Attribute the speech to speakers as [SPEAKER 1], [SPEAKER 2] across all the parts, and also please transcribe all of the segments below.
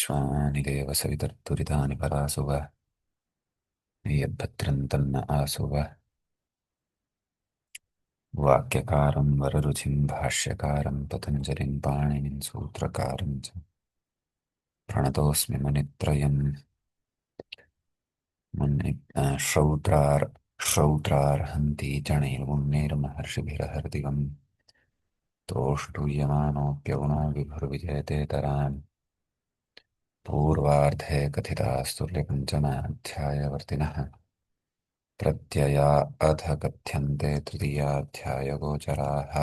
[SPEAKER 1] विश्वानि देव सवितर्तुरितानि परासु वः यद्भद्रं तन्न आसु वः वाक्यकारं वररुचिं भाष्यकारं पतञ्जलिं पाणिनिं सूत्रकारं च प्रणतोऽस्मि मुनित्रयम् श्रौत्रार्हन्ति जनैर्मुन्नैर्महर्षिभिरहर्दिवम् तोष्टूयमानोऽप्यगुणो विभुर्विजयते पूर्वार्धे कथितास्तुल्यपञ्चमाध्यायवर्तिनः प्रत्यया अथ कथ्यन्ते तृतीयाध्यायगोचराः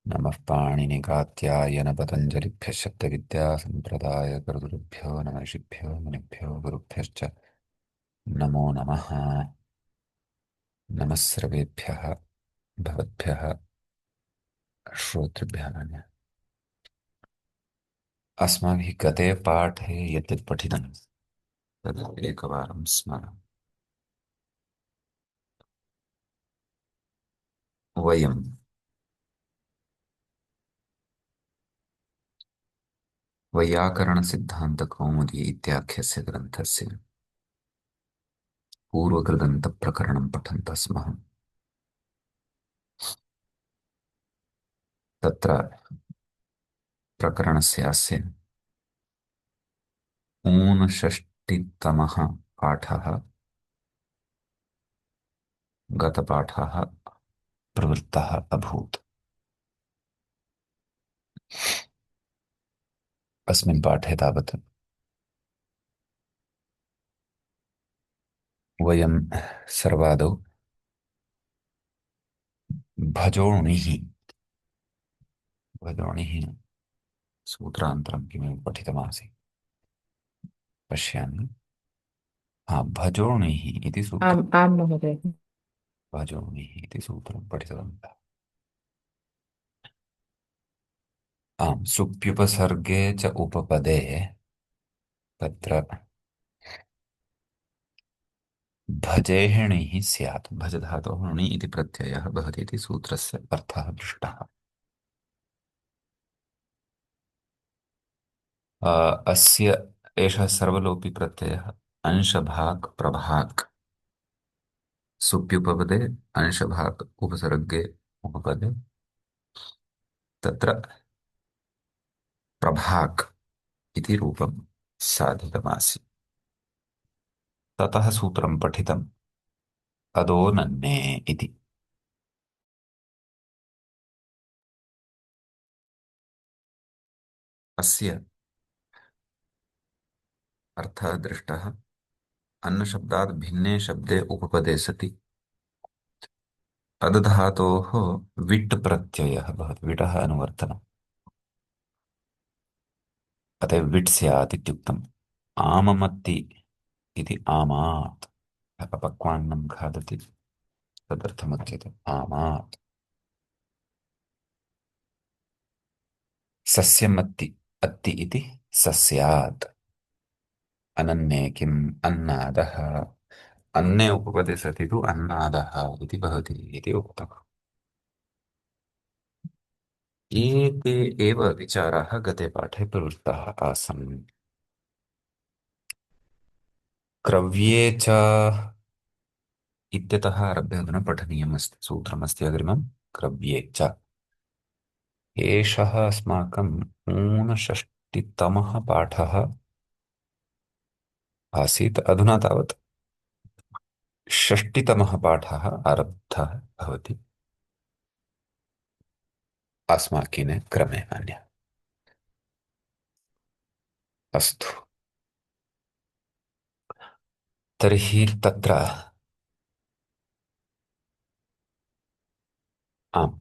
[SPEAKER 1] नमः पाणिनिकात्यायनपतञ्जलिभ्यः शब्दविद्यासम्प्रदायकर्तृभ्यो नमः ऋषिभ्यो मुनिभ्यो गुरुभ्यश्च नमो नमः। नमः सर्वेभ्यः भवद्भ्यः श्रोतृभ्यः नमः। अस्माभिः गते पाठे यत् पठितं तद् एकवारं स्मरामः। वयं वैयाकरणसिद्धान्तकौमुदी इत्याख्यस्य ग्रन्थस्य पूर्वकृदन्तप्रकरणं पठन्तः स्मः। तत्र प्रकरणस्यास्य ऊनषष्टितमः पाठः गतपाठः प्रवृत्तः अभूत्। अस्मिन् पाठे तावत् वयं सर्वादौ भजोणिः भजोणिः सूत्रान्तरं किमेव पठितमासीत् पश्यामि। भजोणिः इति सूत्रं
[SPEAKER 2] आम् आम् महोदय।
[SPEAKER 1] भजोणिः इति सूत्रं पठितवन्तः। आम्, सुप्युपसर्गे च उपपदे तत्र भजेहिणिः स्यात्। भजधातोः णि इति प्रत्ययः भवति इति सूत्रस्य अर्थः दृष्टः। अस्य एषः सर्वलोपी प्रत्ययः अंशभाक् प्रभाक् सुप्युपपदे अंशभाक् उपसर्गे उपपदे तत्र प्रभाक् इति रूपं साधितमासीत्। ततः सूत्रं पठितम् अदो नन्ने इति। अस्य अर्थः दृष्टः। अन्नशब्दात् भिन्ने शब्दे उपपदे सति अदधातोः विट् प्रत्ययः भवति। विटः अनुवर्तनम्, अतः विट् स्यात् इत्युक्तम्। आममत्ति इति आमात् अपक्वान्नं खादति तदर्थमुच्यते आमात्। सस्यमत्ति अत्ति इति सस्यात्। अनन्ये किम् अन्नादः। अन्ने उपपदे सति तु अन्नादः इति भवति इति उक्तम्। एते एव विचाराः गते पाठे प्रवृत्ताः आसन्। क्रव्ये च इत्यतः आरभ्य अधुना पठनीयमस्ति सूत्रमस्ति अग्रिमं क्रव्ये च। एषः अस्माकम् ऊनषष्टितमः पाठः आसीत्। अधुना तावत् षष्टितमः पाठः आरब्धः भवति अस्माकीने क्रमे अन्य। अस्तु, तर्हि तत्र आम्,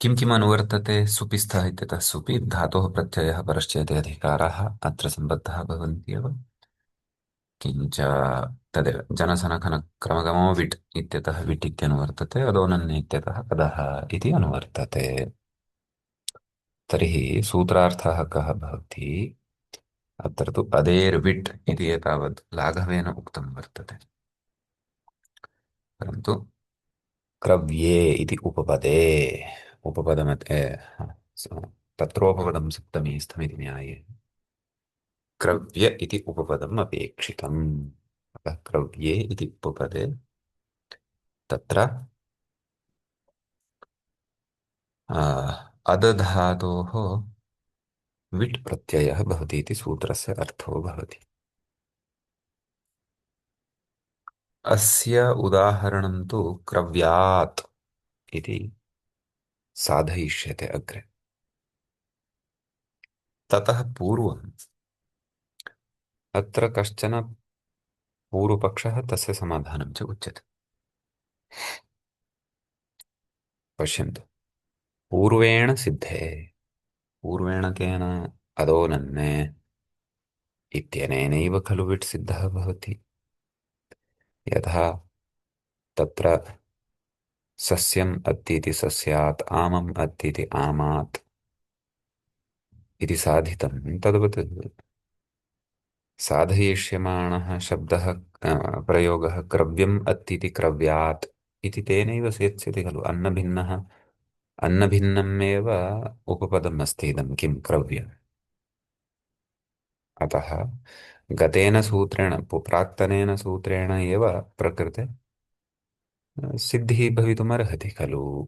[SPEAKER 1] किं किम् अनुवर्तते। सुपि स्थः इत्यतः सुपि धातोः प्रत्ययः परश्चेते अधिकाराः अत्र सम्बद्धाः भवन्ति एव। किञ्च तदेव जनसनखनक्रमगमो विट् इत्यतः विट् इत्यनुवर्तते। अदोनन् इत्यतः अधः इति अनुवर्तते। तर्हि सूत्रार्थः कः भवति। अत्र तु अदेर्विट् इति एतावत् लाघवेन उक्तं वर्तते, परन्तु क्रव्ये इति उपपदे उपपदमते तत्रोपपदं सप्तमी स्थमिति न्याये क्रव्य इति उपपदम् अपेक्षितम्। अतः क्रव्ये इति उपपदे तत्र अदधातोः विट् प्रत्ययः भवति इति सूत्रस्य अर्थो भवति। अस्य उदाहरणं तु क्रव्यात् इति साधयिष्यते अग्रे। ततः पूर्वम् अत्र कश्चन पूर्वपक्षः तस्य समाधानं च उच्यते। पश्यन्तु, पूर्वेण सिद्धे, पूर्वेण केन, अदो नन्ने इत्यनेनैव खलु विट् सिद्धः भवति। यथा तत्र सस्यम् अत्तीति सस्यात्, आमम् अत्तीति आमात् इति साधितं, तद्वत् साधयिष्यमाणः शब्दः प्रयोगः क्रव्यम् अत्तीति क्रव्यात् इति तेनैव सेत्स्यते खलु। अन्नभिन्नः अन्नभिन्नमेव उपपदम् अस्ति इदं किं क्रव्य। अतः गतेन सूत्रेण प्राक्तनेन सूत्रेण एव प्रकृते सिद्धिः भवितुमर्हति खलु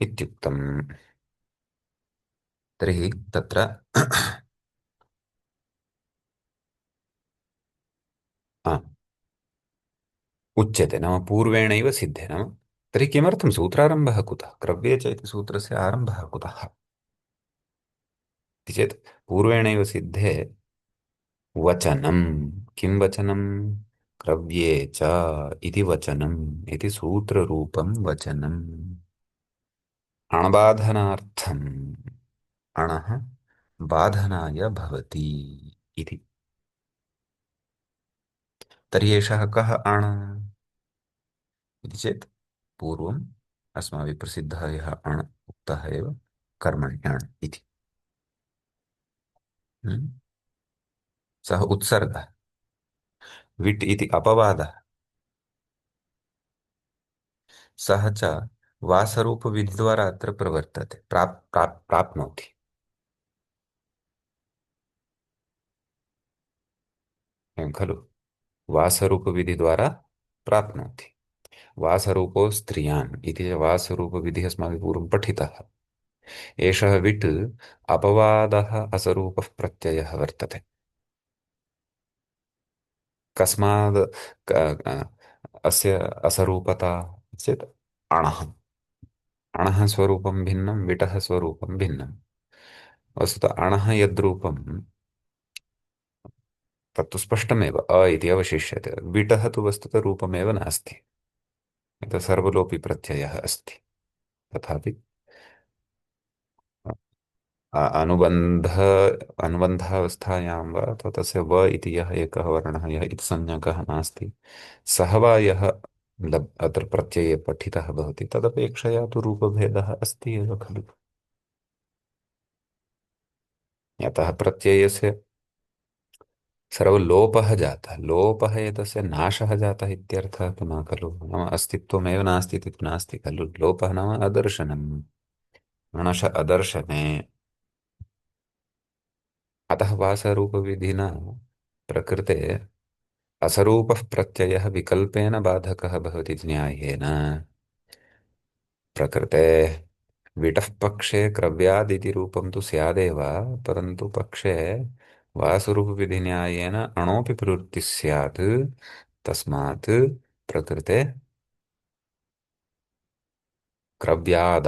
[SPEAKER 1] इत्युक्तम्। तर्हि तत्र आ, उच्यते नाम पूर्वेणैव सिद्धे नाम। तर्हि किमर्थं सूत्रारम्भः कुतः, क्रव्ये च इति सूत्रस्य आरम्भः कुतः इति चेत् पूर्वेणैव सिद्धे वचनं, किं वचनं, क्रव्ये च इति वचनम् इति सूत्ररूपं वचनम् अणबाधनार्थम्, अणः बाधनाय भवति इति। तर्हि एषः कः अण इति चेत् पूर्वम् अस्माभिः प्रसिद्धः यः अण उक्तः एव कर्मण्यण् इति। हम्म? सः उत्सर्गः। विट् इति अपवादः। सः च वासरूपविधिद्वारा अत्र प्रवर्तते, प्राप्नोति। एवं खलु, वासरूपविधिद्वारा प्राप्नोति। वासरूपो स्त्रियान् इति वासरूपविधिः अस्माभिः पूर्वं पठितः। एषः विट् अपवादः असरूपः प्रत्ययः वर्तते। कस्माद् अस्य असरूपता चेत् अणः, अणः स्वरूपं भिन्नं, विटः स्वरूपं भिन्नं। वस्तुतः अणः यद्रूपं तत्तु स्पष्टमेव अ इति अवशिष्यते, विटः तु वस्तुतः रूपमेव नास्ति, यतः सर्वलोपि प्रत्ययः अस्ति। तथापि अनुबन्ध अनुबन्धावस्थायां वा अथवा तस्य व इति यः एकः वर्णः यः इति संज्ञकः नास्ति, सः वा यः अत्र प्रत्यये पठितः भवति तदपेक्षया तु रूपभेदः अस्ति एव खलु। यतः प्रत्ययस्य सर्वलोपः जातः, लोपः एतस्य नाशः जातः इत्यर्थः तु न खलु। नाम अस्तित्वमेव नास्ति इति तु नास्ति खलु। लोपः नाम अदर्शनम्, मणश अदर्शने। अतः वासरूपविधिना प्रकृते असरूपः प्रत्ययः विकल्पेन बाधकः भवति इति न्यायेन प्रकृते विटः पक्षे क्रव्यादिति रूपं तु स्यादेव, परन्तु पक्षे वासरूपविधिन्यायेन अणोऽपि प्रवृत्तिः स्यात्। तस्मात् प्रकृते क्रव्याद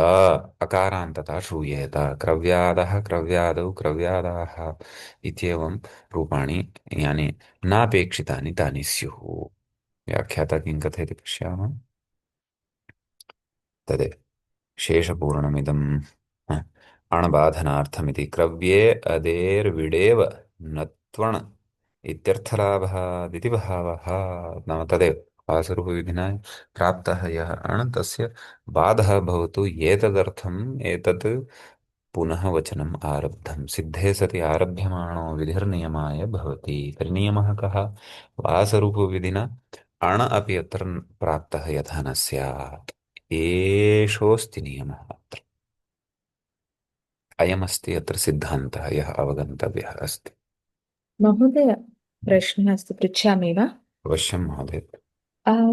[SPEAKER 1] अकारान्तता श्रूयेत। क्रव्यादः, क्रव्यादौ, क्रव्यादाः इत्येवं रूपाणि यानि नापेक्षितानि तानि स्युः। व्याख्याता किं कथयति पश्यामः। तदेव शेषपूर्णमिदं ह, अणबाधनार्थमिति क्रव्ये अदेर्विडेव नत्वण् इत्यर्थलाभादिति भावः। नाम तदेव वासरूपविधिना प्राप्तः यः अण् तस्य बाधः भवतु एतदर्थम् एतत् पुनः वचनम् आरब्धं। सिद्धे सति आरभ्यमाणो विधिर्नियमाय भवति। तर्हि नियमः कः, वासरूपविधिना अण अपि अत्र प्राप्तः यथा न स्यात्। एषोऽस्ति नियमः अत्र। अयमस्ति अत्र सिद्धान्तः यः अवगन्तव्यः अस्ति।
[SPEAKER 2] महोदय, प्रश्नः अस्ति, पृच्छामि वा?
[SPEAKER 1] अवश्यं महोदय।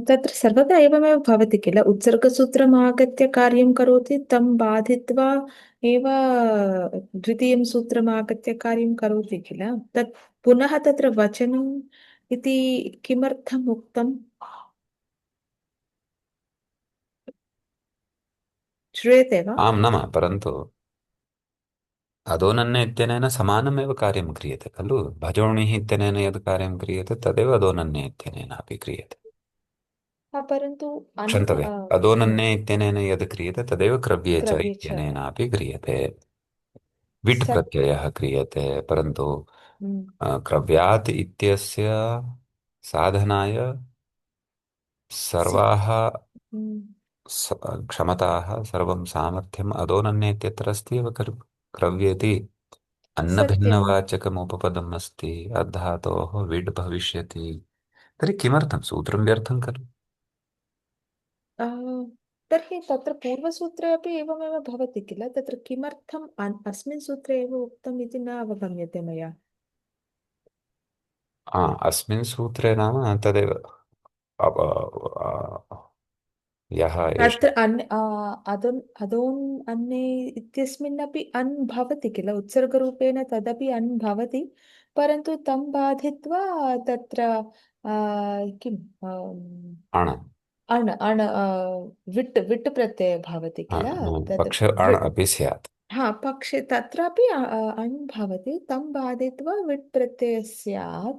[SPEAKER 2] तत्र सर्वदा एवमेव भवति किल, उत्सर्गसूत्रम् आगत्य कार्यं करोति, तं बाधित्वा एव द्वितीयं सूत्रम् आगत्य कार्यं करोति किल। तत् पुनः तत्र वचनम् इति किमर्थम् उक्तं? श्रूयते वा?
[SPEAKER 1] आं नम परन्तु अदोनन्य इत्यनेन समानमेव कार्यं क्रियते खलु। भजोणिः इत्यनेन यद् कार्यं क्रियते तदेव अदोनन्य इत्यनेन अपि क्रियते।
[SPEAKER 2] परन्तु
[SPEAKER 1] क्षन्तव्य, अदोनन्ये इत्यनेन यद् क्रियते तदेव क्रव्ये च
[SPEAKER 2] क्रव्ये च।
[SPEAKER 1] इत्यनेनापि क्रियते। विट्
[SPEAKER 2] सत्
[SPEAKER 1] प्रत्ययः क्रियते परन्तु
[SPEAKER 2] हम्म,
[SPEAKER 1] क्रव्यात् इत्यस्य साधनाय
[SPEAKER 2] सित्
[SPEAKER 1] सर्वाः
[SPEAKER 2] हम्म,
[SPEAKER 1] क्षमताः सर्वं सामर्थ्यम् अदोनन्ये इत्यत्र अस्ति एव खलु। क्रव्येति
[SPEAKER 2] सत्यम्।
[SPEAKER 1] अन्नभिन्नवाचकम् उपपदम् अस्ति। अधातोः विड् भविष्यति। तर्हि किमर्थं सूत्रं व्यर्थं खलु।
[SPEAKER 2] आ, तर्हि तत्र पूर्वसूत्रे अपि एवमेव भवति किल, तत्र किमर्थम् अस्मिन् सूत्रे एव उक्तम् इति न अवगम्यते मया।
[SPEAKER 1] अस्मिन् सूत्रे नाम तदेव यः एष
[SPEAKER 2] अत्र अदोन् अन्ने इत्यस्मिन्नपि अन् भवति किल, उत्सर्गरूपेण तदपि अन् भवति, परन्तु तं बाधित्वा तत्र किम्
[SPEAKER 1] अण
[SPEAKER 2] अण् अण् विट् विट् प्रत्ययः भवति किल। तत्र
[SPEAKER 1] पक्ष अण अपि स्यात्।
[SPEAKER 2] हा, पक्षे तत्रापि अण् भवति, तं बाधित्वा विट् प्रत्ययः स्यात्।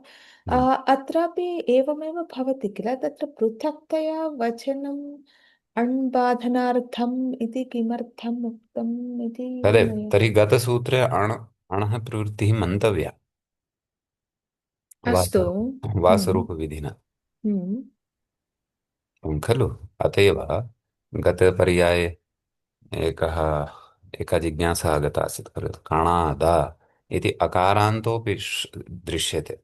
[SPEAKER 1] हम्म।
[SPEAKER 2] अत्रापि एवमेव भवति किल, तत्र पृथक्तया वचनम् अण् बाधनार्थम् इति किमर्थम् उक्तम् इति
[SPEAKER 1] तदेव
[SPEAKER 2] मया।
[SPEAKER 1] तर्हि गतसूत्रे अणः प्रवृत्तिः मन्तव्या
[SPEAKER 2] अस्तु। हम्म।
[SPEAKER 1] वासरूपविधिना।
[SPEAKER 2] हम्म।
[SPEAKER 1] खलु। अत एव गतपर्याये एकः एका जिज्ञासा आगता आसीत् खलु। कणाद इति अकारान्तोऽपि दृश्यते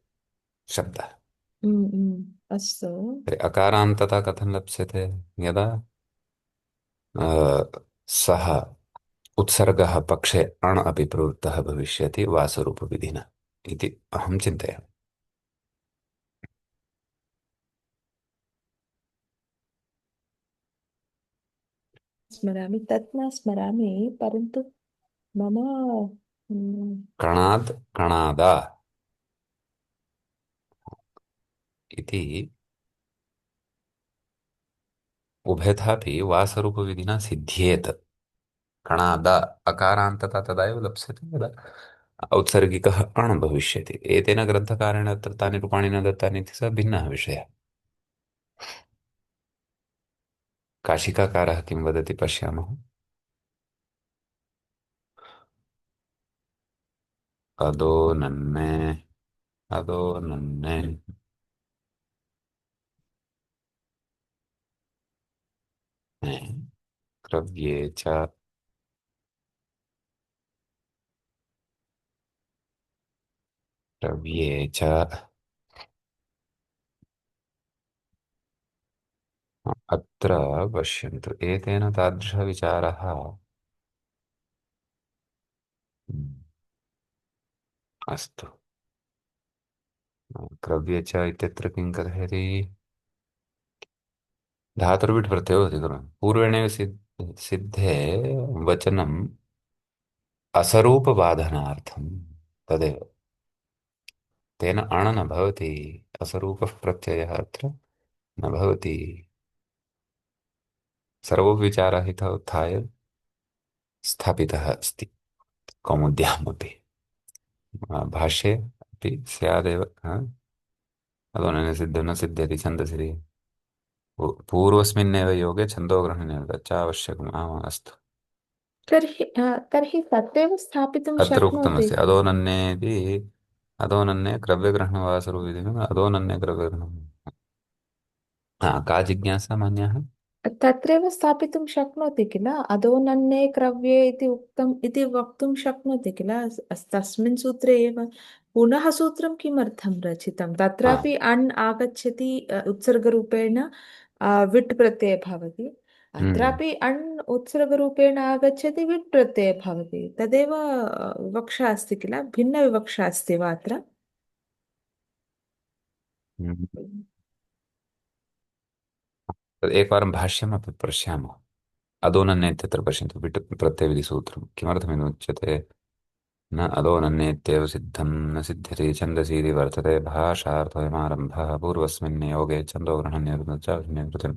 [SPEAKER 1] शब्दः।
[SPEAKER 2] अस्तु।
[SPEAKER 1] तर्हि अकारान्तता कथं लप्स्यते? यदा सः उत्सर्गः पक्षे अण् अपि प्रवृत्तः भविष्यति वासरूपविधिना इति अहं चिन्तयामि।
[SPEAKER 2] स्मरामि, तत् न स्मरामि, परन्तु मम
[SPEAKER 1] कणाद् कणाद इति उभयथापि वासरूपविधिना सिद्ध्येत। कणाद अकारान्तता तदा एव लप्स्यते यदा औत्सर्गिकः अण् भविष्यति। एतेन ग्रन्थकारेण अत्र तानि रूपाणि न दत्तानि इति सः भिन्नः विषयः। काशिकाकारः किं वदति पश्यामः। अदो नन्ने अदो नन्ने क्रव्ये च क्रव्ये च अत्र पश्यन्तु एतेन तादृशविचारः अस्तु। क्रव्ये च इत्यत्र किं कथयति? धातुर्विट् प्रत्ययो भवति खलु। पूर्वेणैव सिद्धे वचनम् असरूपबाधनार्थं तदेव। तेन अण न भवति। असरूपः प्रत्ययः अत्र न भवति। सर्वोऽपि विचारः इतः उत्थाय स्थापितः अस्ति कौमुद्यामपि। भाष्ये अपि स्यादेव। अदोनने सिद्धं न सिद्ध्यति छन्दसि। पूर्वस्मिन्नेव योगे छन्दोग्रहणेन तच्च आवश्यकम्। अस्तु।
[SPEAKER 2] तर्हि तत्रैव स्थापितुं
[SPEAKER 1] अत्र
[SPEAKER 2] शक्नोति।
[SPEAKER 1] उक्तमस्ति अदोनन्येति। अदोनन्ये क्रव्यग्रहणवासरुविधिना अदोनन्ये क्रव्यग्रहणम्। का जिज्ञासा मान्याः?
[SPEAKER 2] तत्रैव स्थापितुं शक्नोति किल, अधोनन्ने क्रव्ये इति उक्तम् इति वक्तुं शक्नोति किल, तस्मिन् सूत्रे एव पुनः सूत्रं किमर्थं रचितं?
[SPEAKER 1] हाँ।
[SPEAKER 2] तत्रापि अण् आगच्छति, उत्सर्गरूपेण विट् प्रत्ययः भवति।
[SPEAKER 1] हम्म।
[SPEAKER 2] अत्रापि अण् उत्सर्गरूपेण आगच्छति, विट् प्रत्ययः भवति। तदेव विवक्षा अस्ति किल? भिन्नविवक्षा अस्ति वा अत्र?
[SPEAKER 1] हम्म। एकवारं भाष्यमपि पश्यामः। अदोनन्य इत्यत्र पश्यन्तु विट् प्रत्ययविधिसूत्रं किमर्थमिति उच्यते। न अदोनन्येत्येव सिद्धं न सिद्ध्यति छन्दसीति वर्तते भाषार्थोऽयमारम्भः पूर्वस्मिन् योगे छन्दो ग्रहणनिर्वचनकृतम्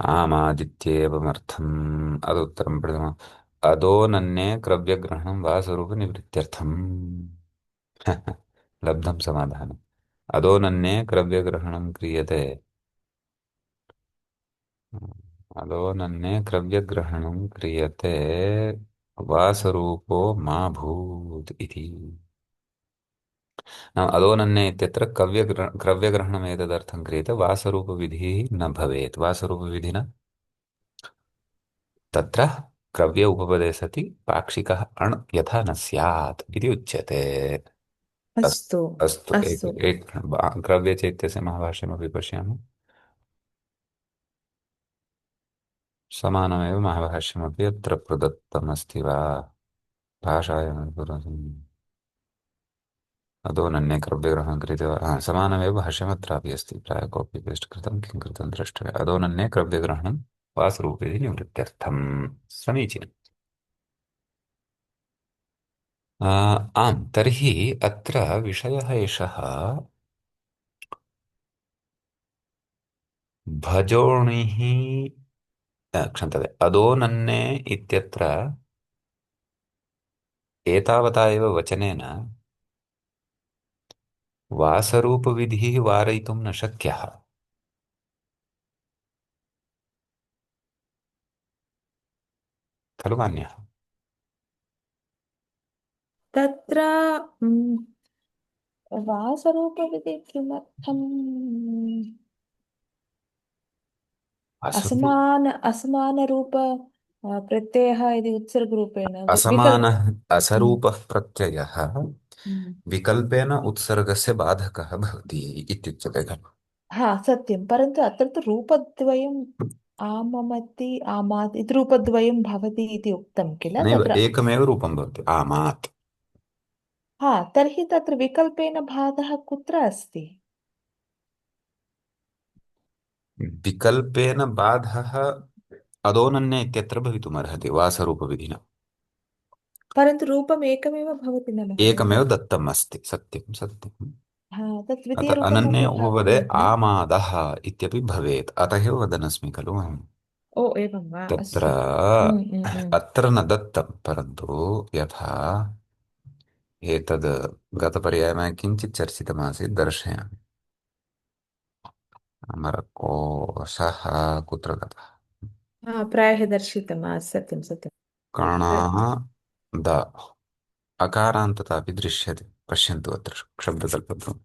[SPEAKER 1] आमादित्येवमर्थम् अदुत्तरं प्रथमम् अदोनन्ये क्रव्यग्रहणं वा स्वरूपनिवृत्त्यर्थम् लब्धं समाधानम्। अदोनन्ये क्रव्यग्रहणं क्रियते। अदोनन्ये क्रव्यग्रहणं क्रियते वासरूपो मा भूत् इति। नाम अदोनन्ये इत्यत्र क्रव्यग्रहणम् एतदर्थं क्रियते वासरूपविधिः न भवेत्। वासरूपविधिना तत्र क्रव्य उपपदे सति पाक्षिकः अण् यथा न स्यात् इति उच्यते। अस्तु।
[SPEAKER 2] अस्तु।
[SPEAKER 1] अस्तु
[SPEAKER 2] अस्तु।
[SPEAKER 1] एक क्रव्यचैत्यस्य महाभाष्यमपि पश्यामः। समानमेव महाभाष्यमपि अत्र प्रदत्तमस्ति वा भाषायां अदोनन्ये क्रव्यग्रहणं कृत्वा समानमेव भाष्यमत्रापि अस्ति प्रायः कॉपी पेस्ट कृतं किं कृतं द्रष्टव्यम् अदोनन्ये क्रव्यग्रहणं वासरूपे निवृत्त्यर्थं समीचीनम्। आम् तर्हि अत्र विषयः एषः भजोणिः क्षन्तव्य अदोनन्ने इत्यत्र एतावता एव वचनेन वासरूपविधिः वारयितुं न शक्यः खलु मान्यः।
[SPEAKER 2] तत्र म्, वासरूपविधि किमर्थम्?
[SPEAKER 1] असरु
[SPEAKER 2] असमानरूप प्रत्ययः यदि उत्सर्गरूपेण विकल्प।
[SPEAKER 1] असमानः
[SPEAKER 2] हम्म,
[SPEAKER 1] असरूपः प्रत्ययः
[SPEAKER 2] हम्म।
[SPEAKER 1] विकल्पेन उत्सर्गस्य बाधकः भवति इत्युच्यते खलु।
[SPEAKER 2] हा, सत्यं। परन्तु अत्र तु रूपद्वयम् आममति आमात् इति रूपद्वयं भवति इति उक्तं किल
[SPEAKER 1] नैव
[SPEAKER 2] तत्र।
[SPEAKER 1] एकमेव रूपं भवति आमात्।
[SPEAKER 2] हा, तर्हि तत्र विकल्पेन बाधः कुत्र अस्ति?
[SPEAKER 1] विकल्पेन बाधः अदोनन्य इत्यत्र भवितुमर्हति वासरूपविधिना।
[SPEAKER 2] परन्तु रूपम् एकमेव भवति न महोदय।
[SPEAKER 1] एकमेव दत्तम् अस्ति सत्यं सत्यम्।
[SPEAKER 2] हा, तत्
[SPEAKER 1] अतः अनन्ये
[SPEAKER 2] द्वितीयरूपमपि
[SPEAKER 1] उपपदे
[SPEAKER 2] भवेत् न?
[SPEAKER 1] आमादः इत्यपि भवेत् अतः एव वदनस्मि खलु अहम्।
[SPEAKER 2] ओ, एवं वा?
[SPEAKER 1] तत्र
[SPEAKER 2] अस्तु। हम्म।
[SPEAKER 1] अत्र न दत्तं परन्तु यथा एतद् गतपर्याये मया किञ्चित् चर्चितमासीत् दर्शयामि। अमरकोशः कुत्र गतः।
[SPEAKER 2] हा, प्रायः दर्शितम्। सत्यं सत्यं।
[SPEAKER 1] कणाः द अकारान्तता अपि दृश्यते पश्यन्तु अत्र शब्दकल्पद्रुम्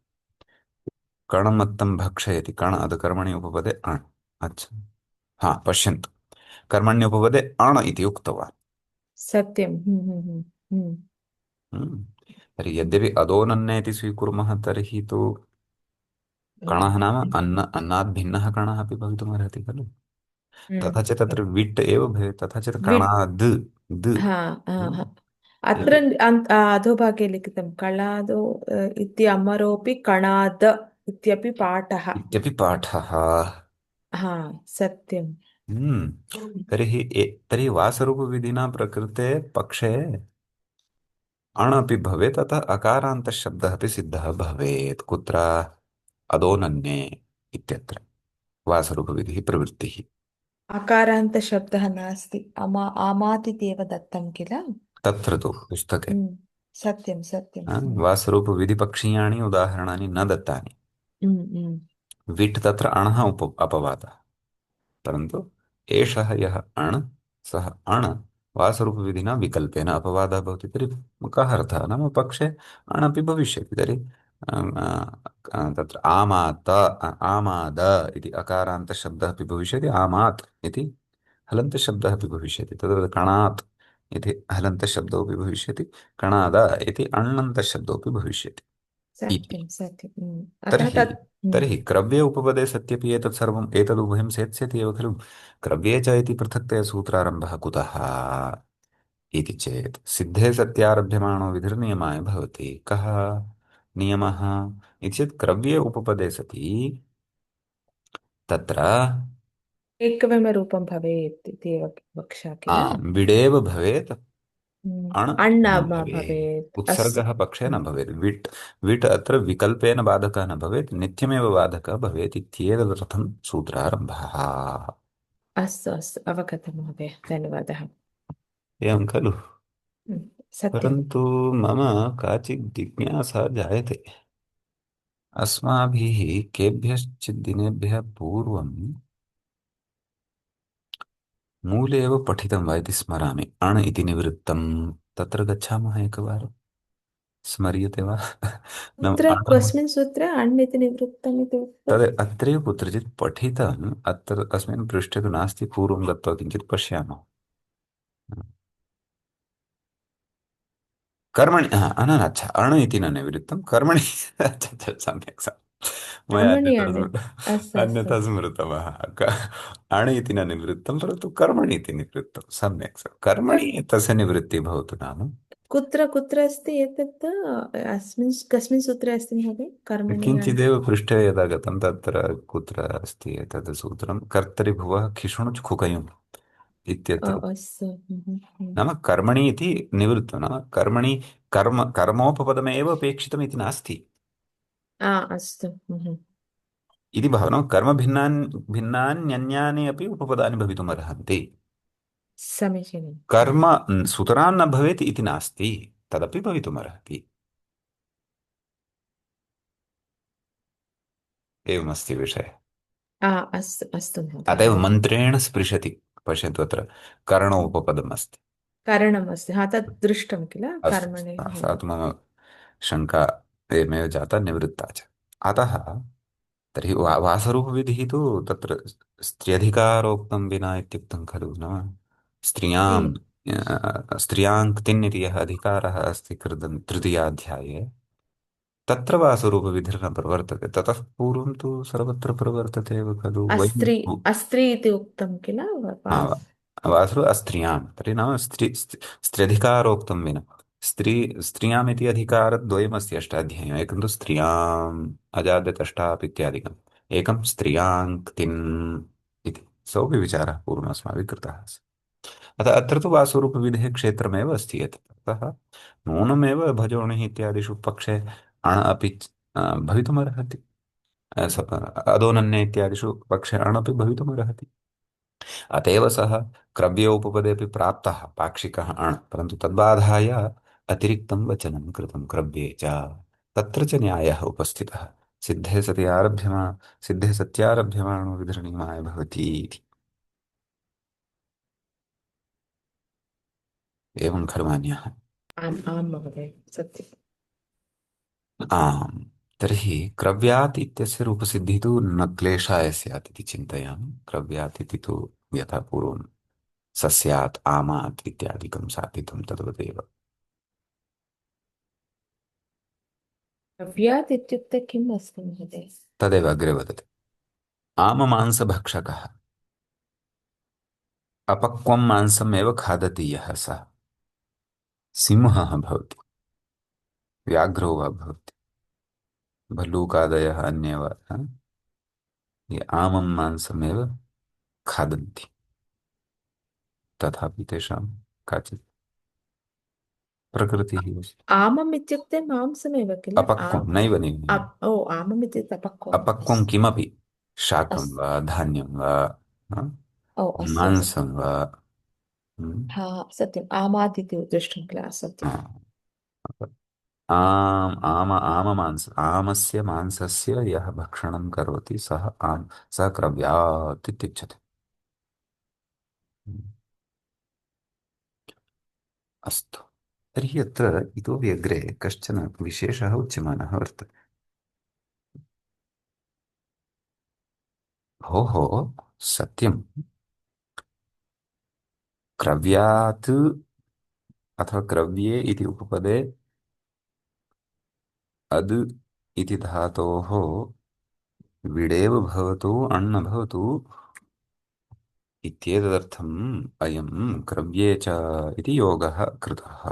[SPEAKER 1] कणमत्तं भक्षयति कण अधकर्मणि उपपदे अण्। अच्छा हा पश्यन्तु कर्मण्युपपदे अण् इति उक्तवान्।
[SPEAKER 2] सत्यं।
[SPEAKER 1] हम्म। तर्हि यद्यपि अदोनन्य इति स्वीकुर्मः तर्हि तु कणः नाम अन्न अन्नात् भिन्नः कणः अपि भवितुमर्हति खलु। तथा च तत्र विट् एव भवेत् तथा च
[SPEAKER 2] विट्।
[SPEAKER 1] कणाद् द्
[SPEAKER 2] हा, हा, हा। अत्र
[SPEAKER 1] इति
[SPEAKER 2] अधोभागे लिखितं कणादो इति अमरोऽपि कणाद इत्यपि पाठः।
[SPEAKER 1] इत्यपि पाठः।
[SPEAKER 2] हा, सत्यं।
[SPEAKER 1] तर्हि वासरूपविधिना प्रकृते पक्षे अण् अपि भवेत् अतः अकारान्तशब्दः अपि सिद्धः भवेत् कुत्र अदोनन्ये इत्यत्र वासरूपविधिः प्रवृत्तिः।
[SPEAKER 2] अकारान्तशब्दः नास्ति। आमात् इति एव दत्तं किल?
[SPEAKER 1] तत्र तु पुस्तके
[SPEAKER 2] हम्म, सत्यं सत्यं।
[SPEAKER 1] वासरूपविधिपक्षीयाणि उदाहरणानि न दत्तानि।
[SPEAKER 2] हम्म।
[SPEAKER 1] विट् तत्र अणः अपवादः परन्तु एषः यः अण् सः अण् वासरूपविधिना विकल्पेन अपवादः भवति तर्हि कः अर्थः नाम पक्षे अण् अपि भविष्यति तर्हि तत्र आमाद इति अकारान्तशब्दः अपि भविष्यति आमात् इति हलन्तशब्दः अपि भविष्यति तद्वत् कणात् इति हलन्तशब्दोऽपि भविष्यति कणाद इति अण्णन्तशब्दोऽपि भविष्यति। इति।
[SPEAKER 2] सत्यं सत्यम्। अतः
[SPEAKER 1] तर्हि
[SPEAKER 2] तत्
[SPEAKER 1] तर्हि क्रव्ये उपपदे सत्यपि एतत् सर्वम् एतदुभयं सेत्स्यति एव खलु। क्रव्ये च इति पृथक्तया सूत्रारम्भः कुतः इति चेत् सिद्धे सत्यारभ्यमाणो विधिर्नियमाय भवति। कः नियमः इति चेत् क्रव्ये उपपदे सति तत्र
[SPEAKER 2] एकमेव भवेत् इति एव वक्षा
[SPEAKER 1] आ
[SPEAKER 2] किल।
[SPEAKER 1] विडेव भवेत्, अण् न
[SPEAKER 2] अण्णा
[SPEAKER 1] भवेत्,
[SPEAKER 2] भवेत् अस्
[SPEAKER 1] उत्सर्गः पक्षे न भवेत्। विट् विट् अत्र विकल्पेन बाधकः न भवेत्, नित्यमेव बाधकः भवेत् इत्येतदर्थं सूत्रारम्भः।
[SPEAKER 2] अस्तु अस्तु अवगतं महोदय, धन्यवादः।
[SPEAKER 1] एवं खलु।
[SPEAKER 2] सत्यं।
[SPEAKER 1] परन्तु मम काचित् जिज्ञासा जायते। अस्माभिः केभ्यश्चित् दिनेभ्यः पूर्वं मूले एव पठितं वा इति स्मरामि। अण् इति निवृत्तं तत्र गच्छामः एकवारं। स्मर्यते वा? नाम
[SPEAKER 2] कुत्र
[SPEAKER 1] अणः
[SPEAKER 2] कस्मिन् सूत्रे अण् इति निवृत्तम् इति उक्तम्?
[SPEAKER 1] तद् अत्रैव कुत्रचित् पठितम्, अत्र अस्मिन् पृष्ठे तु नास्ति, पूर्वं गत्वा किञ्चित् पश्यामः। कर्मणि न न, अच्छा, अणु इति न निवृत्तं, कर्मणि अच्छा अच्छा, सम्यक् सम्यक्। मया
[SPEAKER 2] कर्मणि
[SPEAKER 1] अन्यथा
[SPEAKER 2] अण्। अस्तु अस्तु।
[SPEAKER 1] अन्यथा स्मृतमः। अणु इति न निवृत्तं, परन्तु कर्मणि इति निवृत्तं। सम्यक् कर्मणि
[SPEAKER 2] तत्
[SPEAKER 1] तस्य निवृत्तिः भवतु नाम।
[SPEAKER 2] कुत्र कुत्र अस्ति एतत्? अस्मिन् कस्मिन् सूत्रे अस्ति महोदय, कर्मणि अण्?
[SPEAKER 1] किञ्चिदेव पृष्ठे यदा गतं तत्र कुत्र अस्ति एतद् सूत्रं, कर्तरि भुवः खिषुणुच् खुकयुम् इत्यत्र।
[SPEAKER 2] अस्तु।
[SPEAKER 1] नाम कर्मणि इति निवृत्तं, नाम कर्मणि कर्मोपपदमेव अपेक्षितम् इति नास्ति।
[SPEAKER 2] अस्तु।
[SPEAKER 1] इति भावना, भिन्नान्यन्यानि अपि उपपदानि भवितुम् अर्हन्ति।
[SPEAKER 2] समीचीनं।
[SPEAKER 1] कर्म सुतरां न भवेत् इति नास्ति, तदपि भवितुम् अर्हति। एवमस्ति विषयः।
[SPEAKER 2] अस्तु अस्तु महोदय,
[SPEAKER 1] अतः एव
[SPEAKER 2] अवगतम्।
[SPEAKER 1] मन्त्रेण स्पृशति। पश्यन्तु अत्र करणोपपदम् अस्ति।
[SPEAKER 2] कारणम् अस्ति, तत् दृष्टं किल
[SPEAKER 1] अस्तु
[SPEAKER 2] कर्मणि।
[SPEAKER 1] सा तु मम शङ्का एवमेव जाता, निवृत्ता च। अतः तर्हि वासरूपविधिः तु तत्र स्त्र्यधिकारोक्तं विना इत्युक्तं खलु। न स्त्रियां स्त्रियां क्तिन् इति यः अधिकारः अस्ति कृतं तृतीयाध्याये, तत्र वासरूपविधिर्न प्रवर्तते। ततः पूर्वं तु सर्वत्र प्रवर्तते एव खलु। वयं
[SPEAKER 2] अस्त्री अस्त्री इति उक्तं किल
[SPEAKER 1] हा,
[SPEAKER 2] वास्।
[SPEAKER 1] वासु अस्त्रियां तर्हि नाम स्त्र्यधिकारोक्तं विना। स्त्रियाम् इति अधिकारद्वयमस्ति अष्टाध्याय्याम्। एकं तु स्त्रियाम् अजाद्यत् अष्टाप् इत्यादिकम्, एकं स्त्रियां क्तिन् इति। सोऽपि विचारः पूर्वम् अस्माभिः कृतः आसीत्। अतः अत्र तु वासुरूपविधेः क्षेत्रमेव अस्ति यत्। अतः नूनमेव भजोनिः इत्यादिषु पक्षे अण अपि भवितुमर्हति। अदोनन्य इत्यादिषु पक्षे अण अपि भवितुमर्हति। अतएव सः क्रव्योपपदेऽपि प्राप्तः पाक्षिकः अण्, परन्तु तद्बाधाय अतिरिक्तं वचनं कृतं क्रव्ये च। तत्र च न्यायः उपस्थितः। सिद्धे सति आरभ्यमा सिद्धे सत्यारभ्यमाणो विधर्णीयमाय भवति इति। एवं खलु मान्यः।
[SPEAKER 2] आम् आं महोदय, सत्यम्।
[SPEAKER 1] आम्। तर्हि क्रव्यात् इत्यस्य रूपसिद्धिः तु न क्लेशाय स्यात् इति चिन्तयामि। क्रव्यात् इति तु यथा पूर्वं सस्यात् आमात् इत्यादिकं साधितं तद्वदेव।
[SPEAKER 2] द्रव्यात् इत्युक्ते किम् अस्ति महोदय?
[SPEAKER 1] तदेव अग्रे वदति। आममांसभक्षकः अपक्वं मांसमेव खादति यः सः सिंहः भवति, व्याघ्रो वा भवति, भल्लूकादयः अन्ये वा, ये आमं मांसमेव खादन्ति, तथापि तेषां काचित् प्रकृतिः अस्ति।
[SPEAKER 2] आमम् इत्युक्ते मांसमेव किल?
[SPEAKER 1] अपक्वं नैव नैव नैव।
[SPEAKER 2] आमम् इत्युक्ते अपक्वम्।
[SPEAKER 1] अपक्वं किमपि, शाकं
[SPEAKER 2] अस्तु।
[SPEAKER 1] वा धान्यं वा, हा,
[SPEAKER 2] अस्तु अस्तु।
[SPEAKER 1] मांसं वा, हम्म,
[SPEAKER 2] सत्यम्, आमात् इति दृष्टं किल, सत्यम्।
[SPEAKER 1] हा। आमस्य मांसस्य यः भक्षणं करोति सः क्रव्यात् इत्युच्यते। अस्तु। तर्हि अत्र इतोपि अग्रे कश्चन विशेषः उच्यमानः वर्तते। भोः, सत्यं क्रव्यात् अथवा क्रव्ये इति उपपदे अद् इति धातोः विडेव भवतु अण्ण भवतु इत्येतदर्थम् अयं क्रव्ये च इति योगः कृतः।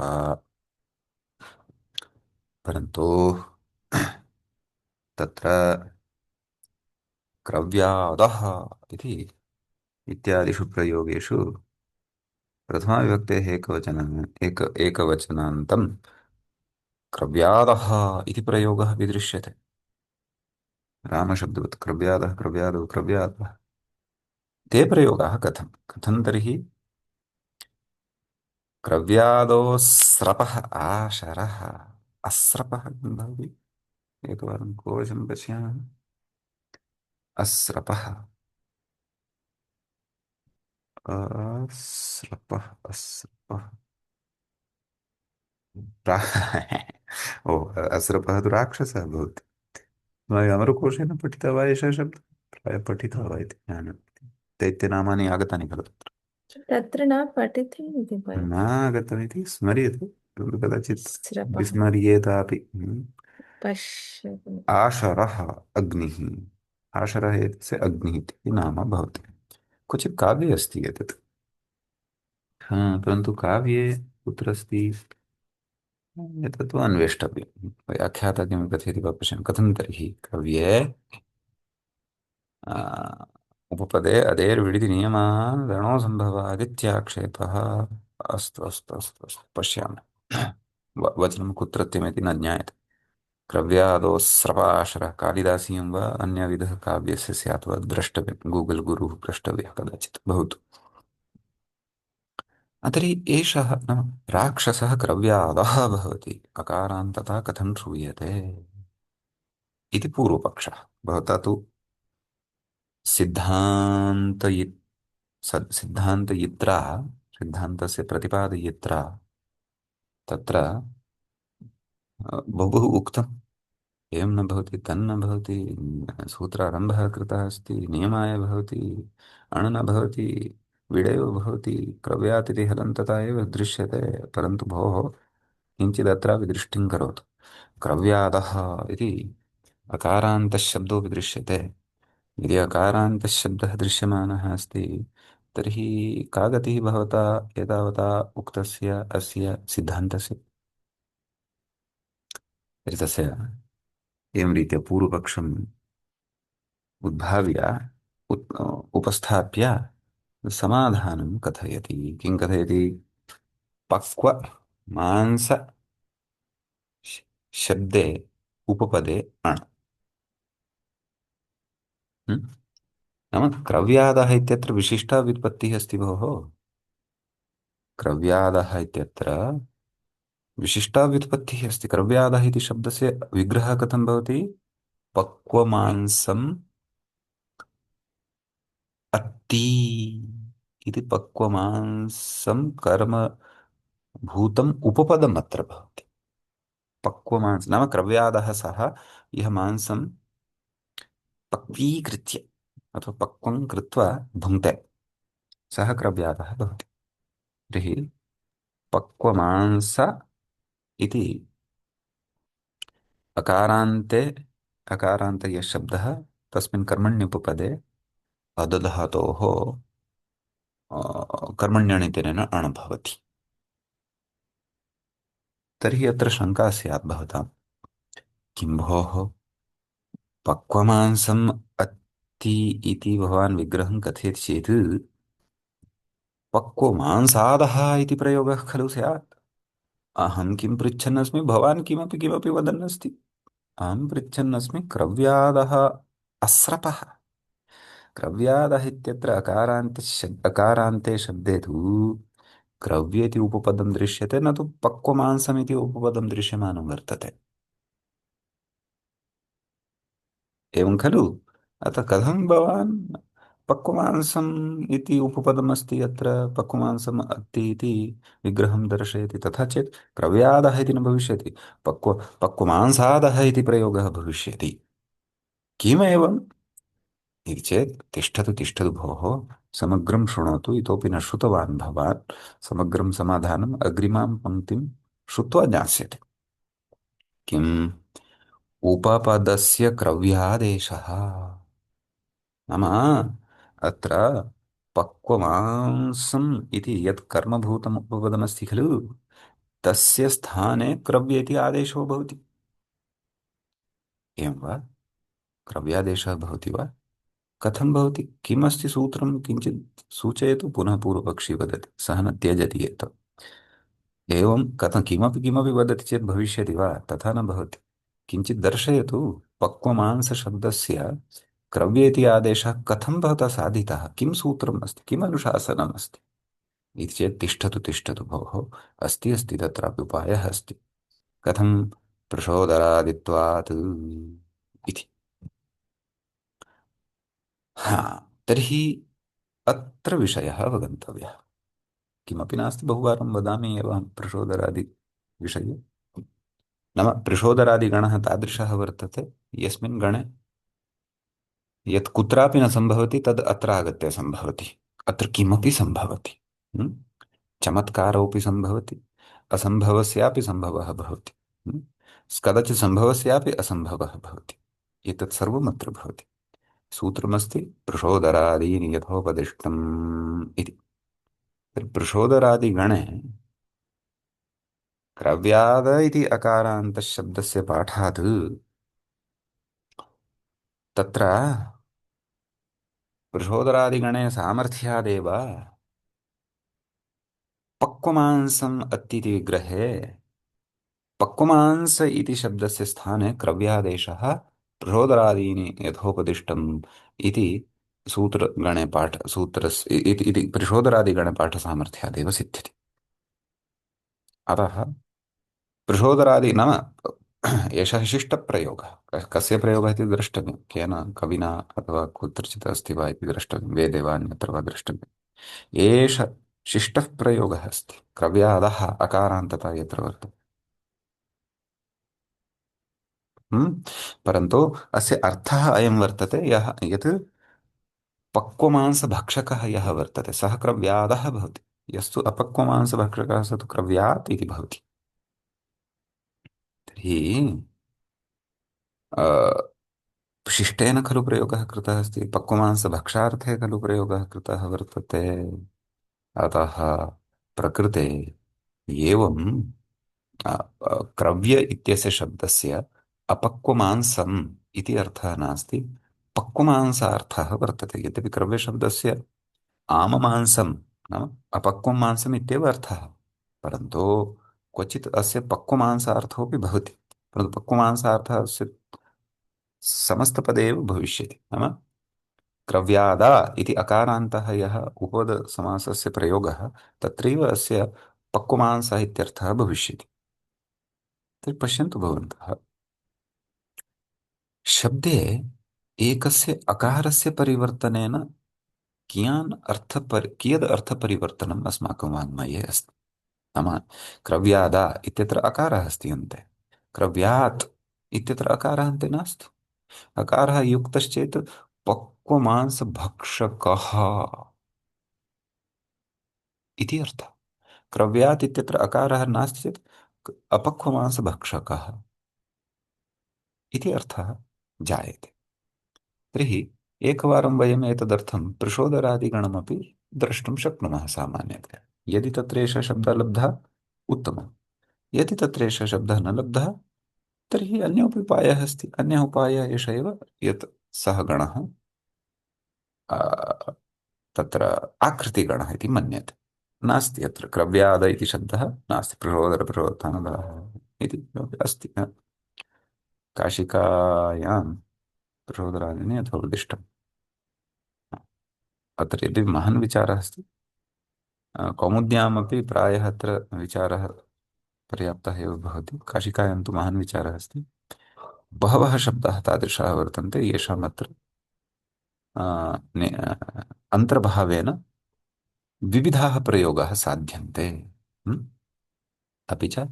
[SPEAKER 1] परन्तु तत्र क्रव्यादः इति इत्यादिषु प्रयोगेषु प्रथमाविभक्तेः एकवचनान्तं क्रव्यादः इति प्रयोगः विदृश्यते। रामशब्दवत् क्रव्यादः क्रव्यादौ क्रव्यादः ते प्रयोगाः कथं कथं तर्हि क्रव्यादौ स्रपः आशरः अस्रपः किं भवति एकवारं कोशं पश्यामः अस्रपः अस्रपः अस्रपः रा- ओ अस्रपः तु राक्षसः भवति। मया अमरकोशेन पठितः वा एषः शब्दः प्रायः पठितः वा इति ज्ञानं दैत्यनामानि आगतानि खलु तत्र
[SPEAKER 2] तत्र न पठितम् इति
[SPEAKER 1] न
[SPEAKER 2] भवति।
[SPEAKER 1] आगतमिति स्मर्यते परन्तु कदाचित्
[SPEAKER 2] स्रपः
[SPEAKER 1] विस्मर्येतापि
[SPEAKER 2] पश्यतु।
[SPEAKER 1] आशरः अग्निः आशरः एतस्य अग्निः इति नाम भवति क्वचित् काव्ये अस्ति एतत् हा परन्तु काव्ये कुत्र अस्ति एतत् तु अन्वेष्टव्यं व्याख्याता किं कथयति वा पश्यामः कथं तर्हि काव्ये आ, उपपदे अदेर्विडिति नियमान् गणो सम्भवादित्याक्षेपः अस्तु अस्तु अस्तु अस्तु पश्यामि वचनं कुत्रत्यमिति न ज्ञायते क्रव्यादौ स्रवाशरः कालिदासीयं वा अन्यविधः काव्यस्य स्यात् वा द्रष्टव्यं गूगल् गुरुः प्रष्टव्यः कदाचित् भवतु तर्हि एषः नाम राक्षसः क्रव्यादः भवति अकारान्तता कथं श्रूयते इति पूर्वपक्षः भवता तु सिद्धान्त सिद्धान्तयित्रा सिद्धान्तस्य प्रतिपादयित्रा तत्र बहु उक्तम् एवं न भवति तन्न भवति सूत्रारम्भः कृतः अस्ति नियमाय भवति अण् न भवति विडेव भवति क्रव्यात् इति हलन्तता एव दृश्यते परन्तु भोः किञ्चिदत्रापि दृष्टिं करोतु क्रव्यादः इति अकारान्तः शब्दोऽपि दृश्यते यदि अकारान्तः शब्दः दृश्यमानः अस्ति तर्हि का गतिः भवता एतावता उक्तस्य अस्य सिद्धान्तस्य तर्हि तस्य एवं रीत्या पूर्वपक्षम् उद्भाव्य उपस्थाप्य समाधानं कथयति किं कथयति पक्व मांस शब्दे उपपदे अण् नाम क्रव्यादः इत्यत्र विशिष्टा व्युत्पत्तिः अस्ति भोः क्रव्यादः इत्यत्र विशिष्टा व्युत्पत्तिः अस्ति क्रव्यादः इति शब्दस्य विग्रहः कथं भवति पक्वमांसम् अत्ति इति पक्वमांसं कर्म भूतम् उपपदम् अत्र भवति पक्वमांस नाम क्रव्यादः सः यः मांसं पक्वीकृत्य अथवा पक्वं कृत्वा भुङ्क्ते सः क्रव्यादः भवति तर्हि पक्वमांस इति अकारान्ते अकारान्त यः शब्दः तस्मिन् कर्मण्युपपदे अदधातोः कर्मण्यणितेन अण् भवति तर्हि अत्र शङ्का स्यात् भवतां किं भोः पक्वमांसम् अत्ति इति भवान् विग्रहं कथयति चेत् पक्वमांसादः इति प्रयोगः खलु स्यात् अहं किं पृच्छन्नस्मि भवान् किमपि किमपि वदन्नस्ति अहं पृच्छन्नस्मि क्रव्यादः अस्रपः क्रव्यादः इत्यत्र अकारान्ते शब्दे तु क्रव्येति उपपदं दृश्यते न तु पक्वमांसमिति उपपदं दृश्यमानं वर्तते एवं खलु अतः कथं भवान् पक्वमांसम् इति उपपदमस्ति अत्र पक्वमांसम् अस्ति इति विग्रहं दर्शयति तथा चेत् क्रव्यादः इति न भविष्यति पक्वमांसादः इति प्रयोगः भविष्यति किमेवम् इति चेत् तिष्ठतु तिष्ठतु भोः समग्रं शृणोतु इतोपि न श्रुतवान् भवान् समग्रं समाधानम् अग्रिमां पङ्क्तिं श्रुत्वा ज्ञास्यते किम् उपपदस्य क्रव्यादेशः नाम अत्र पक्वमांसम् इति यत् कर्मभूतम् उपपदमस्ति खलु तस्य स्थाने क्रव्य इति आदेशो भवति एवं वा क्रव्यादेशः भवति वा कथं भवति किमस्ति सूत्रं किञ्चित् सूचयतु पुनः पूर्वपक्षी वदति सः न त्यजति एतत् एवं कथं किमपि किमपि वदति चेत् भविष्यति वा तथा न भवति किञ्चित् दर्शयतु पक्वमांसशब्दस्य क्रव्य इति आदेशः कथं भवता साधितः किं सूत्रम् अस्ति किम् अनुशासनम् अस्ति इति चेत् तिष्ठतु तिष्ठतु भोः अस्ति अस्ति तत्रापि उपायः अस्ति कथं प्रचोदरादित्वात् इति हा तर्हि अत्र विषयः अवगन्तव्यः किमपि नास्ति बहुवारं वदामि एव अहं प्रचोदरादिविषये नाम प्रचोदरादिगणः तादृशः वर्तते यस्मिन् गणे यत् कुत्रापि न सम्भवति तद् अत्र आगत्य सम्भवति अत्र किमपि सम्भवति हम्म? चमत्कारोऽपि सम्भवति असम्भवस्यापि सम्भवः भवति हम्म? कदाचित् सम्भवस्यापि असम्भवः भवति एतत् सर्वम् अत्र भवति सूत्रमस्ति प्रचोदरादीनि यथोपदिष्टम् इति प्रचोदरादिगणे क्रव्याद इति अकारान्तशब्दस्य पाठात् तत्र प्रचोदरादिगणे सामर्थ्यादेव पक्वमांसम् अत्तिति विग्रहे पक्वमांस इति शब्दस्य स्थाने क्रव्यादेशः प्रचोदरादीनि यथोपदिष्टम् इति सूत्रगणे पाठ सूत्रस्य इति प्रचोदरादिगणे पाठसामर्थ्यादेव सिद्ध्यति अतः प्रचोदरादि नाम एषः शिष्टप्रयोगः कस्य प्रयोगः इति द्रष्टव्यं केन कविना अथवा कुत्रचित् अस्ति वा इति द्रष्टव्यं वेदे वा अन्यत्र वा द्रष्टव्यम् एष शिष्टः प्रयोगः अस्ति क्रव्यादः अकारान्तता यत्र वर्तते हम्म? परन्तु अस्य अर्थः अयं वर्तते यः यत् पक्वमांसभक्षकः यः वर्तते सः क्रव्यादः भवति यस्तु अपक्वमांसभक्षकः स तु क्रव्यात् इति भवति तर्हि शिष्टेन खलु प्रयोगः कृतः अस्ति पक्वमांसभक्षार्थे खलु प्रयोगः कृतः वर्तते अतः प्रकृते एवं क्रव्य इत्यस्य शब्दस्य अपक्वमांसम् इति अर्थः नास्ति पक्वमांसार्थः वर्तते यद्यपि क्रव्यशब्दस्य आममांसं नाम अपक्वं मांसम् इत्येव अर्थः परन्तु क्वचित् अस्य पक्वमांसार्थोऽपि भवति परन्तु पक्वमांसार्थः अस्य समस्तपदे एव भविष्यति नाम क्रव्यादा इति अकारान्तः यः उपपदसमासस्य प्रयोगः तत्रैव अस्य पक्वमांसः इत्यर्थः भविष्यति तर्हि पश्यन्तु भवन्तः शब्दे एकस्य अकारस्य परिवर्तनेन कियद् अर्थपरिवर्तनम् अस्माकं वाङ्मये अस्ति नाम क्रव्यादा इत्यत्र अकारः अस्ति अन्ते क्रव्यात् इत्यत्र अकारः अन्ते नास्ति अकारः युक्तश्चेत् पक्वमांसभक्षकः इति अर्थः क्रव्यात् इत्यत्र अकारः नास्ति चेत् अपक्वमांसभक्षकः इति अर्थः जायते तर्हि एकवारं वयम् एतदर्थं प्रचोदरादिगणमपि द्रष्टुं शक्नुमः सामान्यतया यदि तत्र एषः शब्दः लब्धः उत्तमम् यदि तत्र एषः शब्दः न लब्धः तर्हि अन्योऽपि उपायः अस्ति अन्यः उपायः एष एव यत् सः गणः आ, तत्र आकृतिगणः इति मन्यते नास्ति अत्र क्रव्याद इति शब्दः नास्ति प्रचोदनप्रचोदनः इति किमपि अस्ति काशिकायां प्रचोदनादिनी यथोपदिष्टम् अत्र यदि महान् विचारः अस्ति कौमुद्यामपि प्रायः अत्र विचारः पर्याप्तः एव भवति काशिकायां तु महान् विचारः अस्ति बहवः शब्दाः तादृशाः वर्तन्ते येषाम् अत्र अन्तर्भावेन विविधाः प्रयोगाः साध्यन्ते हम्म? अपि च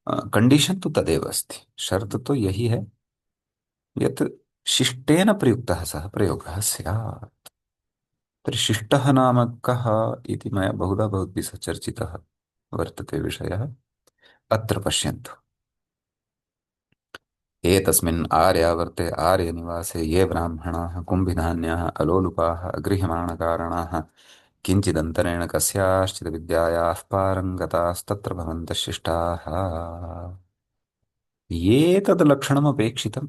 [SPEAKER 1] कंडीशन तो तदेव अस्ति शर्त तो यही है यत् शिष्टेन प्रयुक्तः सः प्रयोगः स्यात् तर्हि शिष्टः नाम कः इति मया बहुधा भवद्भिः सह चर्चितः वर्तते विषयः अत्र पश्यन्तु एतस्मिन् आर्यावर्ते आर्यनिवासे ये ब्राह्मणाः कुम्भिधान्याः अलोलुपाः अगृह्यमाणकारणाः किञ्चिदन्तरेण कस्याश्चित् विद्यायाः पारङ्गतास्तत्र भवन्तः शिष्टाः ये तद् लक्षणमपेक्षितं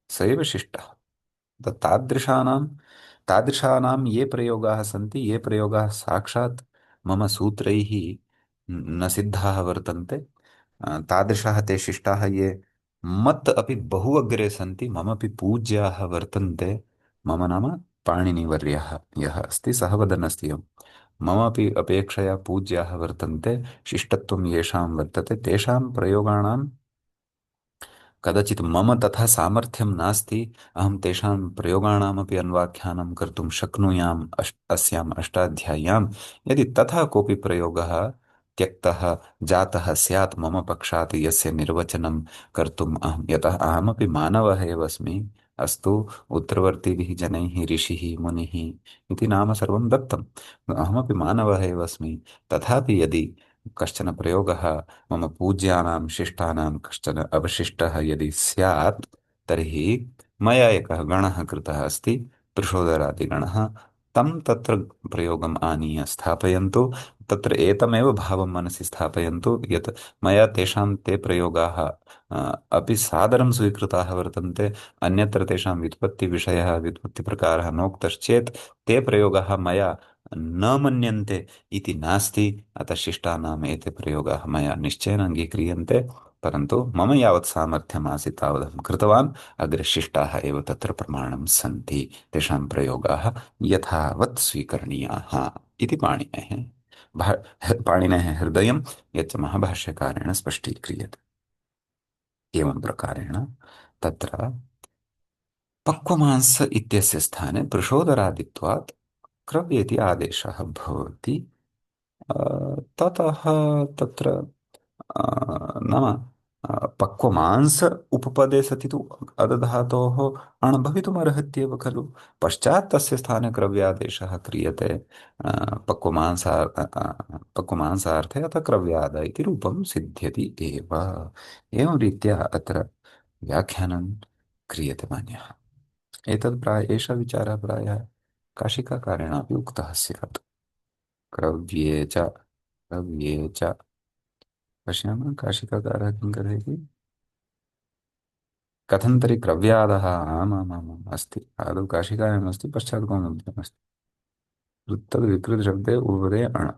[SPEAKER 1] स एव शिष्टः। तादृशानां तादृशानां ये प्रयोगाः सन्ति, ये प्रयोगाः साक्षात् मम सूत्रैः न सिद्धाः वर्तन्ते, तादृशाः ते शिष्टाः ये मत् अपि बहु अग्रे सन्ति, ममपि पूज्याः वर्तन्ते। मम नाम पाणिनिवर्यः यः अस्ति सः वदन् अस्ति एवं, ममपि अपेक्षया पूज्याः वर्तन्ते, शिष्टत्वं येषां वर्तते तेषां प्रयोगाणां कदाचित् मम तथा सामर्थ्यं नास्ति, अहं तेषां प्रयोगाणामपि अन्वाख्यानं कर्तुं शक्नुयाम् अस्याम् अष्टाध्याय्यां। यदि तथा कोऽपि प्रयोगः त्यक्तः जातः स्यात् मम पक्षात्, यस्य निर्वचनं कर्तुम् अहं, यतः अहमपि मानवः एव अस्मि, अस्तु उत्तरवर्तीभिः जनैः ऋषिः मुनिः इति नाम सर्वं दत्तम्, अहमपि मानवः एव अस्मि। तथापि यदि कश्चन प्रयोगः मम पूज्यानां शिष्टानां कश्चन अवशिष्टः यदि स्यात्, तर्हि मया एकः गणः कृतः अस्ति, वृषोदरादिगणः, तं तत्र प्रयोगम् आनीय स्थापयन्तु। तत्र एतमेव भावं मनसि स्थापयन्तु यत् मया तेषां ते प्रयोगाः अपि सादरं स्वीकृताः वर्तन्ते, अन्यत्र तेषां व्युत्पत्तिविषयः व्युत्पत्तिप्रकारः नोक्तश्चेत् ते प्रयोगाः मया न मन्यन्ते इति नास्ति। अतः शिष्टानाम् एते प्रयोगाः मया निश्चयेन अङ्गीक्रियन्ते, परन्तु मम यावत् सामर्थ्यम् आसीत् तावदहं कृतवान्। अग्रे शिष्टाः एव तत्र प्रमाणं सन्ति, तेषां प्रयोगाः यथावत् स्वीकरणीयाः इति पाणिनेः हृदयं यच्च महाभाष्यकारेण स्पष्टीक्रियते। एवं प्रकारेण तत्र पक्वमांस इत्यस्य स्थाने वृषोदरादित्वात् क्रव्येति आदेशः भवति। ततः तत्र नाम पक्वमांस उपपदे सति तु अदधातोः अण् भवितुमर्हत्येव खलु। पश्चात् तस्य स्थाने क्रव्यादेशः क्रियते पक्वमांसार्थे, अतः क्रव्याद इति रूपं सिद्ध्यति एव। एवं रीत्या अत्र व्याख्यानं क्रियते मान्यः। एतत् एषः विचारः प्रायः काशिकाकारेणापि उक्तः स्यात्। क्रव्ये च, क्रव्ये च, पश्यामः काशिकाकारः किं कथयति। कथं तर्हि क्रव्यादः, आमामामाम् अस्ति, आदौ काशिकायाम् अस्ति, पश्चात् कौमुद्यामस्ति। तद्विकृतशब्दे उर्वरे अण्,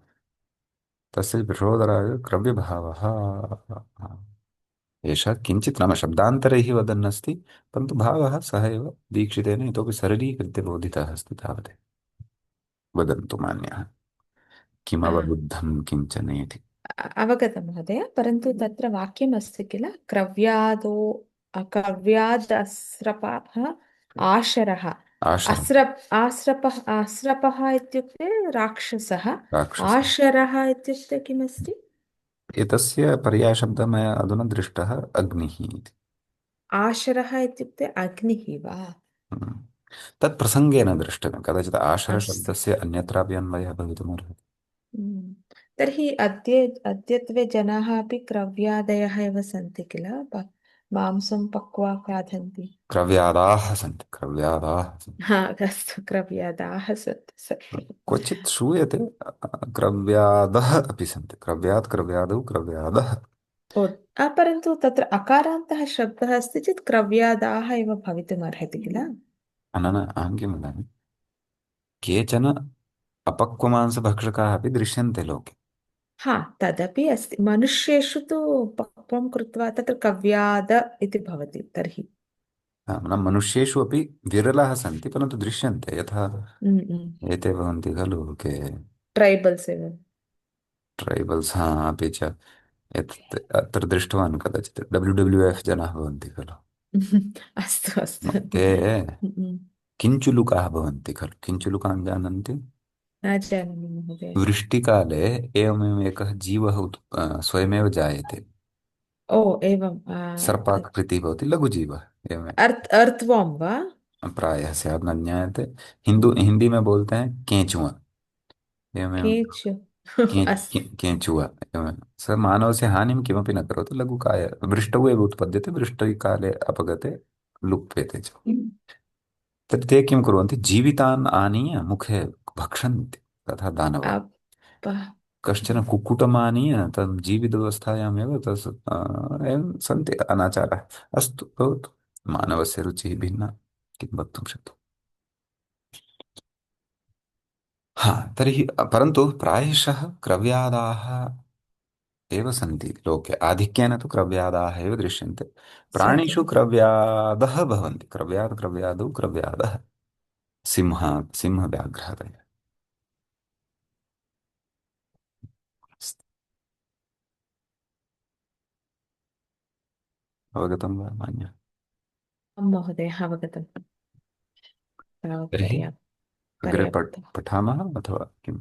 [SPEAKER 1] तस्य विषोदराय क्रव्यभावः। एषः किञ्चित् नाम शब्दान्तरैः वदन्नस्ति, परन्तु भावः सः एव दीक्षितेन इतोपि सरलीकृत्य बोधितः अस्ति तावदेव। वदन्तु मान्यः, किमवबुद्धं किञ्चनेति।
[SPEAKER 2] अवगतं महोदय, परन्तु तत्र वाक्यमस्ति किल, क्रव्यादो क्रव्यादस्रपः आशरः।
[SPEAKER 1] आशरं
[SPEAKER 2] आस्रपः इत्युक्ते राक्षसः।
[SPEAKER 1] राक्षसः।
[SPEAKER 2] आशरः इत्युक्ते किमस्ति?
[SPEAKER 1] एतस्य पर्यायशब्दः मया अधुना दृष्टः, अग्निः इति।
[SPEAKER 2] आशरः इत्युक्ते अग्निः वा?
[SPEAKER 1] हम्म। तत् प्रसङ्गेन दृष्टं, कदाचित्
[SPEAKER 2] अस्तु।
[SPEAKER 1] आशरशब्दस्य अन्यत्रापि अन्वयः भवितुमर्हति।
[SPEAKER 2] हम्म। तर्हि अद्यत्वे जनाः अपि क्रव्यादयः एव सन्ति किल, मांसं पक्वा खादन्ति।
[SPEAKER 1] क्रव्यादाः सन्ति, क्रव्यादाः सन्ति।
[SPEAKER 2] हा, अस्तु, क्रव्यादाः सन्ति, सत्यम्।
[SPEAKER 1] क्वचित् श्रूयते क्रव्यादः अपि सन्ति, क्रव्यात् क्रव्यादौ क्रव्यादः।
[SPEAKER 2] ओ, परन्तु तत्र अकारान्तः शब्दः अस्ति चेत् क्रव्यादाः एव भवितुमर्हति किल?
[SPEAKER 1] अनन अहं किं वदामि, केचन अपक्वमांसभक्षकाः अपि दृश्यन्ते लोके।
[SPEAKER 2] हा, तदपि अस्ति, मनुष्येषु तु पक्वं कृत्वा तत्र कव्याद इति भवति तर्हि।
[SPEAKER 1] न मनुष्येषु अपि विरलाः सन्ति, परन्तु दृश्यन्ते, यथा एते भवन्ति खलु के
[SPEAKER 2] ट्रैबल्स् एव।
[SPEAKER 1] ट्रैबल्स्, हा, अपि च अत्र दृष्टवान् कदाचित् WWF जनाः भवन्ति खलु,
[SPEAKER 2] अस्तु अस्तु।
[SPEAKER 1] ते किञ्चुलुकाः भवन्ति खलु, किञ्चुलुकान् जानन्ति।
[SPEAKER 2] न जानामि महोदय।
[SPEAKER 1] वृष्टिकाले एवमेव एकः जीवः स्वयमेव जायते,
[SPEAKER 2] ओ, एवं।
[SPEAKER 1] सर्पाकृतिः भवति, लघुजीवः एवमेव।
[SPEAKER 2] अर्थवर्म वा?
[SPEAKER 1] प्रायः स्यात्, न ज्ञायते। हिंदी में बोलते हैं केंचुआ, एवमेव।
[SPEAKER 2] केचु। अस्
[SPEAKER 1] केञ्चुवा एवं। स मानवस्य हानिं किमपि न करोति, लघुकाय वृष्टौ एव उत्पद्यते, वृष्टिकाले अपगते लुप्यते च। तर्हि ते किं कुर्वन्ति, जीवितान् आनीय मुखे भक्षन्ति, तथा दानवाः।
[SPEAKER 2] अप्पा
[SPEAKER 1] कश्चन कुक्कुटम् आनीय तं जीवितावस्थायामेव एवं सन्ति अनाचाराः। अस्तु भवतु, मानवस्य रुचिः भिन्ना, किं वक्तुं शक्यते। हा, तर्हि परन्तु प्रायशः क्रव्यादाः एव सन्ति लोके, आधिक्येन तु क्रव्यादाः एव दृश्यन्ते। प्राणिषु
[SPEAKER 2] सत्यं।
[SPEAKER 1] क्रव्यादः भवन्ति, क्रव्यादौ क्रव्यादः, सिंहव्याघ्रादयः। अवगतं वा मान्य?
[SPEAKER 2] आं महोदय, अवगतं। तावत्
[SPEAKER 1] तर्हि अग्रे
[SPEAKER 2] पर्याप्तम्।
[SPEAKER 1] पठामः अथवा किं?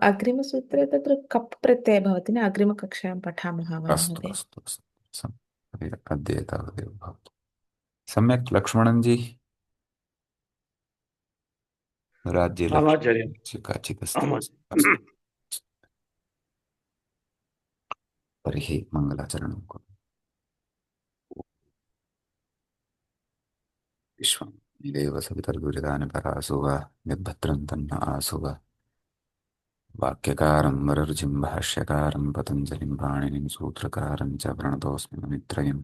[SPEAKER 2] अग्रिमसूत्रे तत्र कप् प्रत्ययः भवति न, अग्रिमकक्षायां पठामः वा
[SPEAKER 1] अस्तु
[SPEAKER 2] महोदय?
[SPEAKER 1] अस्तु अस्तु, अद्य तावदेव भवतु। सम्यक् लक्ष्मणन् जी, राज्ये
[SPEAKER 3] आमाचार्य।
[SPEAKER 1] लक्ष्मणस्य काचित् अस्ति?
[SPEAKER 3] आमाचार्य।
[SPEAKER 1] अस्तु, तर्हि मङ्गलाचरणं कुरु। विश्वं देव सवितर्दुरितानि परासु वा, यद्भद्रं तन्न आसु वा। वाक्यकारं वररुचिं भाष्यकारं पतञ्जलिं पाणिनिं सूत्रकारं च प्रणतोऽस्मि मुनित्रयम्।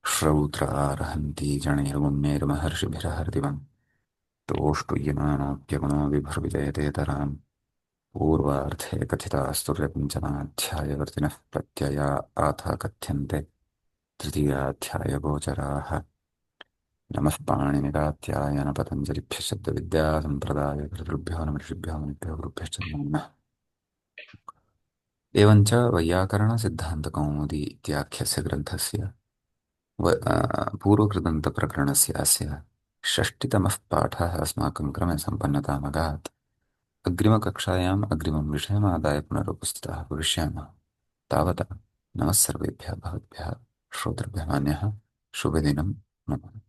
[SPEAKER 1] श्रौत्र आर्हन्ति जणैर्गुण्यैर्महर्षिभिरहर्दिवम्। तोष्टुयमानोऽप्यगुणो विभुर्विजयतेतराम्। पूर्वार्धे कथितास्तुर्यपञ्चमाध्यायवर्तिनः प्रत्यया आथ कथ्यन्ते, तृतीयाध्यायगोचराः। नमः पाणिनिरात्यायन पतञ्जलिभ्यः शब्दविद्यासम्प्रदायकर्तृभ्यो नमः ऋषिभ्यो मुनिभ्यो गुरुभ्यश्च नमो नमः। एवञ्च वैयाकरणसिद्धान्तकौमुदी इत्याख्यस्य ग्रन्थस्य पूर्वकृदन्तप्रकरणस्य अस्य षष्टितमः पाठः अस्माकं क्रमे सम्पन्नतामगात्। अग्रिमकक्षायाम् अग्रिमं विषयमादाय पुनरुपस्थिताः भविष्यामः। तावता नमः सर्वेभ्यः, भवद्भ्यः, श्रोतृभ्यः मान्यः, शुभदिनं, नमः।